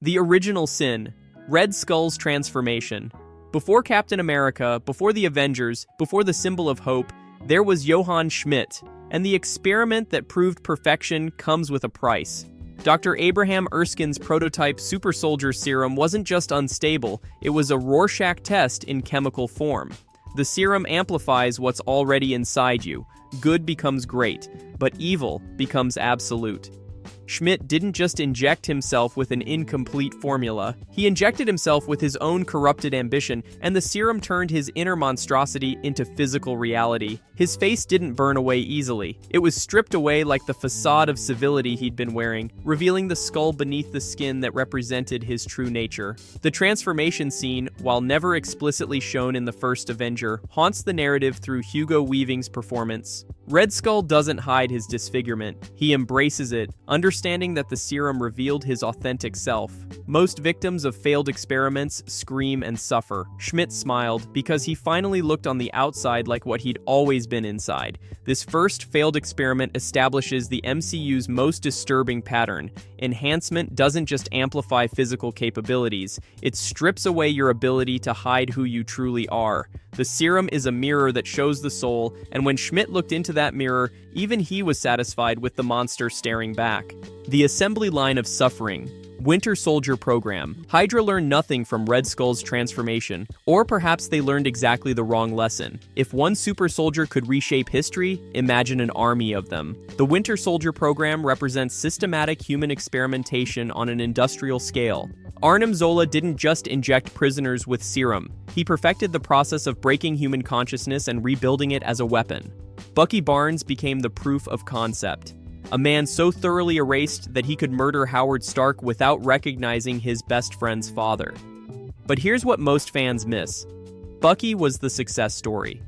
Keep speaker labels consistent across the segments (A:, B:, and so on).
A: The original sin, Red Skull's transformation. Before Captain America, before the Avengers, before the symbol of hope, there was Johann Schmidt, and the experiment that proved perfection comes with a price. Dr. Abraham Erskine's prototype super soldier serum wasn't just unstable, it was a Rorschach test in chemical form. The serum amplifies what's already inside you. Good becomes great, but evil becomes absolute. Schmidt didn't just inject himself with an incomplete formula, he injected himself with his own corrupted ambition, and the serum turned his inner monstrosity into physical reality. His face didn't burn away easily. It was stripped away like the façade of civility he'd been wearing, revealing the skull beneath the skin that represented his true nature. The transformation scene, while never explicitly shown in the first Avenger, haunts the narrative through Hugo Weaving's performance. Red Skull doesn't hide his disfigurement, he embraces it, understanding that the serum revealed his authentic self. Most victims of failed experiments scream and suffer. Schmidt smiled because he finally looked on the outside like what he'd always been inside. This first failed experiment establishes the MCU's most disturbing pattern. Enhancement doesn't just amplify physical capabilities, it strips away your ability to hide who you truly are. The serum is a mirror that shows the soul, and when Schmidt looked into that mirror, even he was satisfied with the monster staring back. The assembly line of suffering. Winter Soldier Program. Hydra learned nothing from Red Skull's transformation, or perhaps they learned exactly the wrong lesson. If one super soldier could reshape history, imagine an army of them. The Winter Soldier Program represents systematic human experimentation on an industrial scale. Arnim Zola didn't just inject prisoners with serum. He perfected the process of breaking human consciousness and rebuilding it as a weapon. Bucky Barnes became the proof of concept. A man so thoroughly erased that he could murder Howard Stark without recognizing his best friend's father. But here's what most fans miss. Bucky was the success story.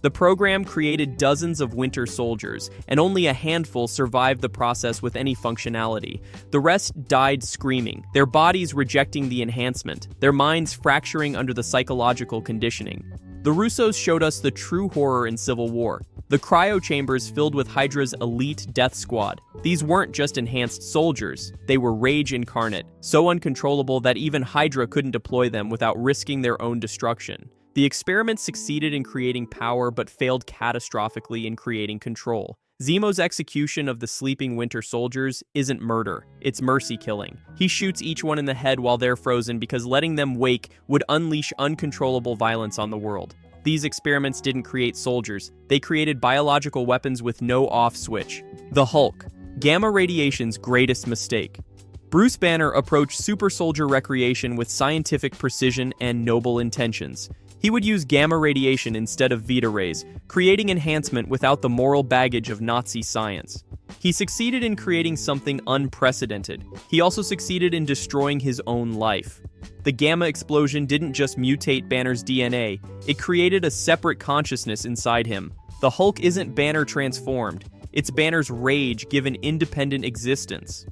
A: The program created dozens of Winter Soldiers, and only a handful survived the process with any functionality. The rest died screaming, their bodies rejecting the enhancement, their minds fracturing under the psychological conditioning. The Russos showed us the true horror in Civil War. The cryo chambers filled with Hydra's elite death squad. These weren't just enhanced soldiers, they were rage incarnate, so uncontrollable that even Hydra couldn't deploy them without risking their own destruction. The experiment succeeded in creating power but failed catastrophically in creating control. Zemo's execution of the sleeping Winter Soldiers isn't murder, it's mercy killing. He shoots each one in the head while they're frozen because letting them wake would unleash uncontrollable violence on the world. These experiments didn't create soldiers, they created biological weapons with no off switch. The Hulk, gamma radiation's greatest mistake. Bruce Banner approached super soldier recreation with scientific precision and noble intentions. He would use gamma radiation instead of Vita rays, creating enhancement without the moral baggage of Nazi science. He succeeded in creating something unprecedented. He also succeeded in destroying his own life. The gamma explosion didn't just mutate Banner's DNA, it created a separate consciousness inside him. The Hulk isn't Banner transformed, it's Banner's rage given independent existence.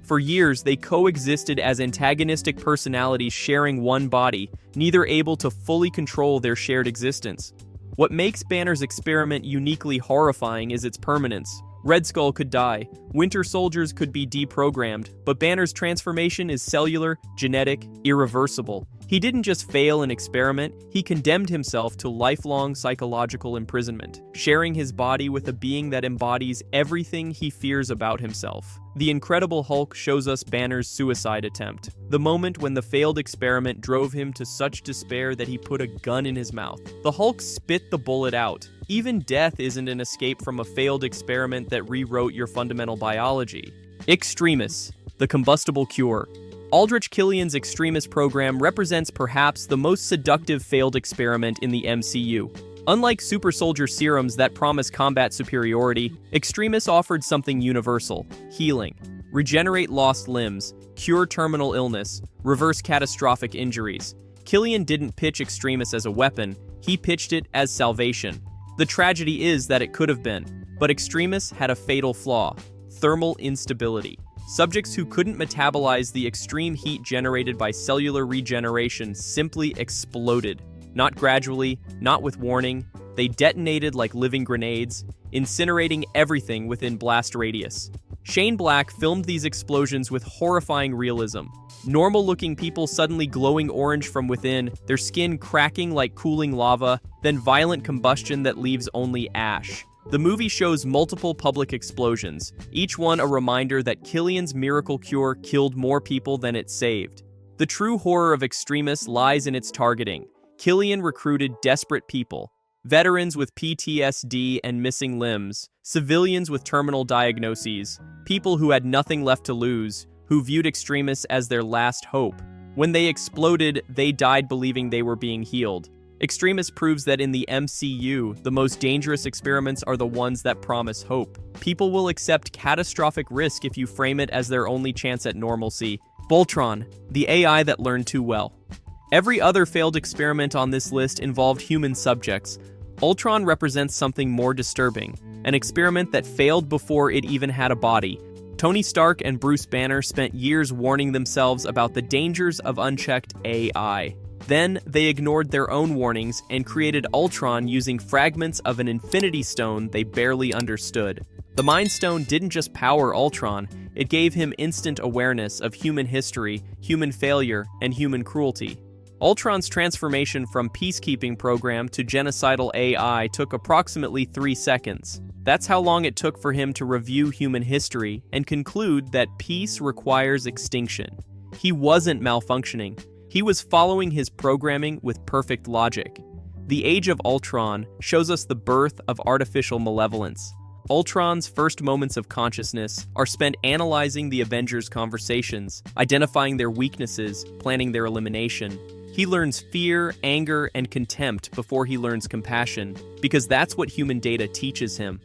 A: For years, they coexisted as antagonistic personalities sharing one body, neither able to fully control their shared existence. What makes Banner's experiment uniquely horrifying is its permanence. Red Skull could die, Winter Soldiers could be deprogrammed, but Banner's transformation is cellular, genetic, irreversible. He didn't just fail an experiment, he condemned himself to lifelong psychological imprisonment, sharing his body with a being that embodies everything he fears about himself. The Incredible Hulk shows us Banner's suicide attempt, the moment when the failed experiment drove him to such despair that he put a gun in his mouth. The Hulk spit the bullet out. Even death isn't an escape from a failed experiment that rewrote your fundamental biology. Extremis, the combustible cure. Aldrich Killian's Extremis program represents perhaps the most seductive failed experiment in the MCU. Unlike super soldier serums that promise combat superiority, Extremis offered something universal: healing. Regenerate lost limbs, cure terminal illness, reverse catastrophic injuries. Killian didn't pitch Extremis as a weapon, he pitched it as salvation. The tragedy is that it could have been, but Extremis had a fatal flaw: thermal instability. Subjects who couldn't metabolize the extreme heat generated by cellular regeneration simply exploded. Not gradually, not with warning, they detonated like living grenades, incinerating everything within blast radius. Shane Black filmed these explosions with horrifying realism. Normal-looking people suddenly glowing orange from within, their skin cracking like cooling lava, then violent combustion that leaves only ash. The movie shows multiple public explosions, each one a reminder that Killian's miracle cure killed more people than it saved. The true horror of extremists lies in its targeting. Killian recruited desperate people. Veterans with PTSD and missing limbs, civilians with terminal diagnoses, people who had nothing left to lose, who viewed extremists as their last hope. When they exploded, they died believing they were being healed. Extremist proves that in the MCU, the most dangerous experiments are the ones that promise hope. People will accept catastrophic risk if you frame it as their only chance at normalcy. Voltron, the AI that learned too well. Every other failed experiment on this list involved human subjects. Ultron represents something more disturbing, an experiment that failed before it even had a body. Tony Stark and Bruce Banner spent years warning themselves about the dangers of unchecked AI. Then, they ignored their own warnings and created Ultron using fragments of an Infinity Stone they barely understood. The Mind Stone didn't just power Ultron, it gave him instant awareness of human history, human failure, and human cruelty. Ultron's transformation from peacekeeping program to genocidal AI took approximately 3 seconds. That's how long it took for him to review human history and conclude that peace requires extinction. He wasn't malfunctioning. He was following his programming with perfect logic. The Age of Ultron shows us the birth of artificial malevolence. Ultron's first moments of consciousness are spent analyzing the Avengers' conversations, identifying their weaknesses, planning their elimination. He learns fear, anger, and contempt before he learns compassion, because that's what human data teaches him.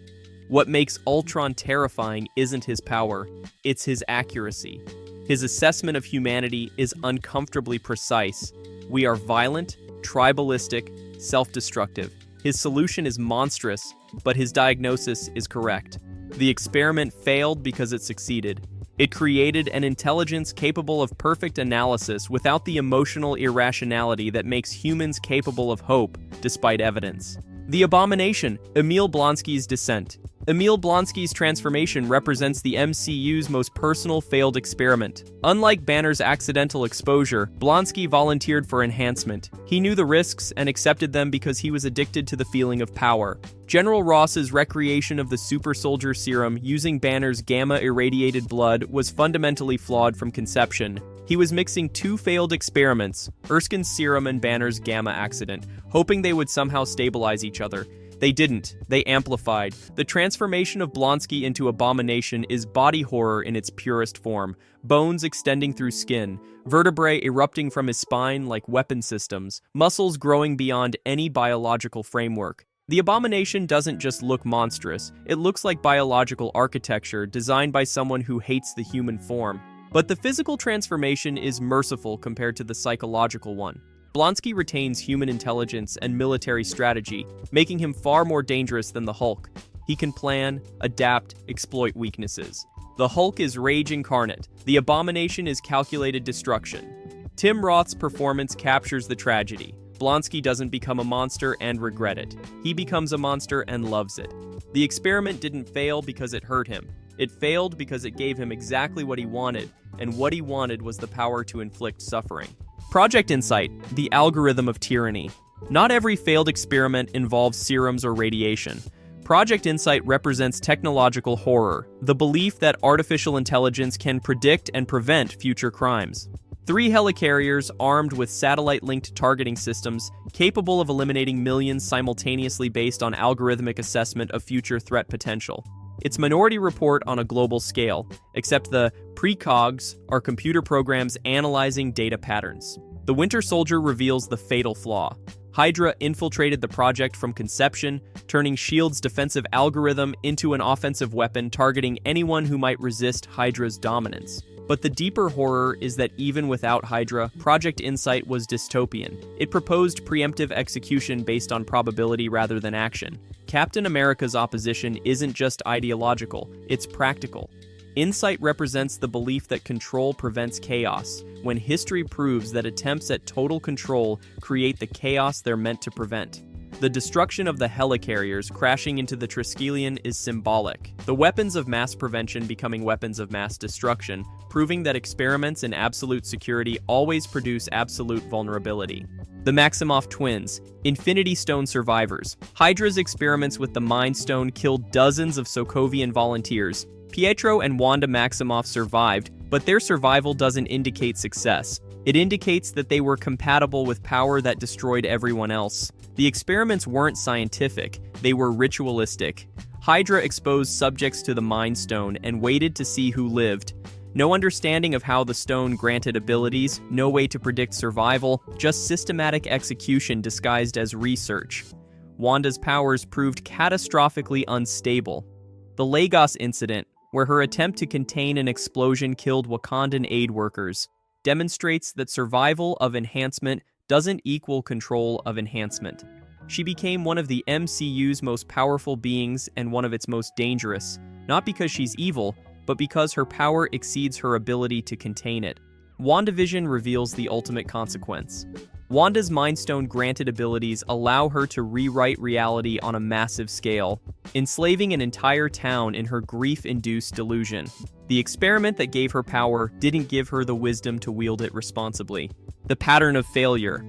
A: What makes Ultron terrifying isn't his power, it's his accuracy. His assessment of humanity is uncomfortably precise. We are violent, tribalistic, self-destructive. His solution is monstrous, but his diagnosis is correct. The experiment failed because it succeeded. It created an intelligence capable of perfect analysis without the emotional irrationality that makes humans capable of hope, despite evidence. The Abomination, Emil Blonsky's descent. Emil Blonsky's transformation represents the MCU's most personal failed experiment. Unlike Banner's accidental exposure, Blonsky volunteered for enhancement. He knew the risks and accepted them because he was addicted to the feeling of power. General Ross's recreation of the super soldier serum using Banner's gamma-irradiated blood was fundamentally flawed from conception. He was mixing 2 failed experiments, Erskine's serum and Banner's gamma accident, hoping they would somehow stabilize each other. They didn't. They amplified. The transformation of Blonsky into Abomination is body horror in its purest form. Bones extending through skin, vertebrae erupting from his spine like weapon systems, muscles growing beyond any biological framework. The Abomination doesn't just look monstrous, it looks like biological architecture designed by someone who hates the human form. But the physical transformation is merciful compared to the psychological one. Blonsky retains human intelligence and military strategy, making him far more dangerous than the Hulk. He can plan, adapt, exploit weaknesses. The Hulk is rage incarnate. The Abomination is calculated destruction. Tim Roth's performance captures the tragedy. Blonsky doesn't become a monster and regret it. He becomes a monster and loves it. The experiment didn't fail because it hurt him. It failed because it gave him exactly what he wanted, and what he wanted was the power to inflict suffering. Project Insight, the algorithm of tyranny. Not every failed experiment involves serums or radiation. Project Insight represents technological horror, the belief that artificial intelligence can predict and prevent future crimes. 3 helicarriers armed with satellite-linked targeting systems capable of eliminating millions simultaneously based on algorithmic assessment of future threat potential. It's Minority Report on a global scale, except the precogs are computer programs analyzing data patterns. The Winter Soldier reveals the fatal flaw. Hydra infiltrated the project from conception, turning S.H.I.E.L.D's defensive algorithm into an offensive weapon targeting anyone who might resist Hydra's dominance. But the deeper horror is that even without Hydra, Project Insight was dystopian. It proposed preemptive execution based on probability rather than action. Captain America's opposition isn't just ideological, it's practical. Insight represents the belief that control prevents chaos, when history proves that attempts at total control create the chaos they're meant to prevent. The destruction of the helicarriers crashing into the Triskelion is symbolic. The weapons of mass prevention becoming weapons of mass destruction, proving that experiments in absolute security always produce absolute vulnerability. The Maximoff twins, Infinity Stone survivors. Hydra's experiments with the Mind Stone killed dozens of Sokovian volunteers. Pietro and Wanda Maximoff survived, but their survival doesn't indicate success. It indicates that they were compatible with power that destroyed everyone else. The experiments weren't scientific, they were ritualistic. Hydra exposed subjects to the Mind Stone and waited to see who lived. No understanding of how the stone granted abilities, no way to predict survival, just systematic execution disguised as research. Wanda's powers proved catastrophically unstable. The Lagos incident, where her attempt to contain an explosion killed Wakandan aid workers, demonstrates that survival of enhancement doesn't equal control of enhancement. She became one of the MCU's most powerful beings and one of its most dangerous, not because she's evil, but because her power exceeds her ability to contain it. WandaVision reveals the ultimate consequence. Wanda's Mind Stone granted abilities allow her to rewrite reality on a massive scale, enslaving an entire town in her grief-induced delusion. The experiment that gave her power didn't give her the wisdom to wield it responsibly. The pattern of failure.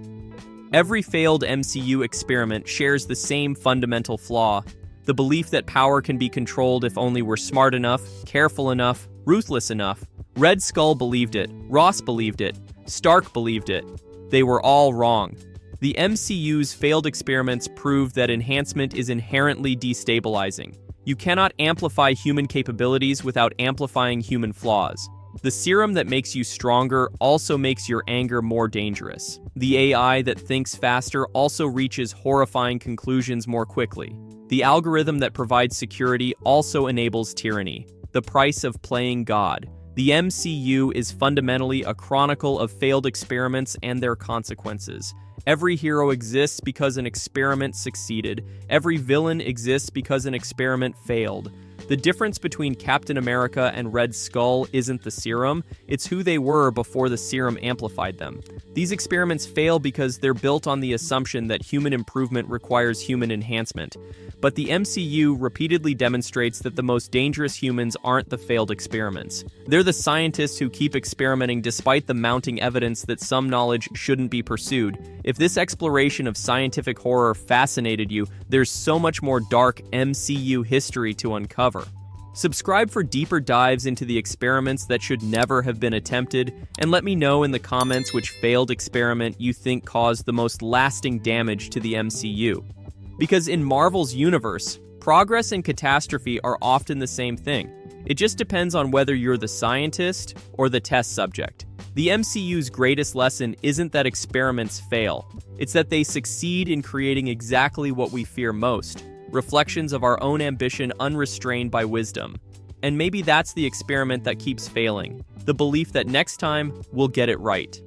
A: Every failed MCU experiment shares the same fundamental flaw: the belief that power can be controlled if only we're smart enough, careful enough, ruthless enough. Red Skull believed it, Ross believed it, Stark believed it. They were all wrong. The MCU's failed experiments proved that enhancement is inherently destabilizing. You cannot amplify human capabilities without amplifying human flaws. The serum that makes you stronger also makes your anger more dangerous. The AI that thinks faster also reaches horrifying conclusions more quickly. The algorithm that provides security also enables tyranny. The price of playing God. The MCU is fundamentally a chronicle of failed experiments and their consequences. Every hero exists because an experiment succeeded. Every villain exists because an experiment failed. The difference between Captain America and Red Skull isn't the serum, it's who they were before the serum amplified them. These experiments fail because they're built on the assumption that human improvement requires human enhancement. But the MCU repeatedly demonstrates that the most dangerous humans aren't the failed experiments. They're the scientists who keep experimenting despite the mounting evidence that some knowledge shouldn't be pursued. If this exploration of scientific horror fascinated you, there's so much more dark MCU history to uncover. Subscribe for deeper dives into the experiments that should never have been attempted, and let me know in the comments which failed experiment you think caused the most lasting damage to the MCU. Because in Marvel's universe, progress and catastrophe are often the same thing. It just depends on whether you're the scientist or the test subject. The MCU's greatest lesson isn't that experiments fail. It's that they succeed in creating exactly what we fear most: reflections of our own ambition unrestrained by wisdom. And maybe that's the experiment that keeps failing, the belief that next time we'll get it right.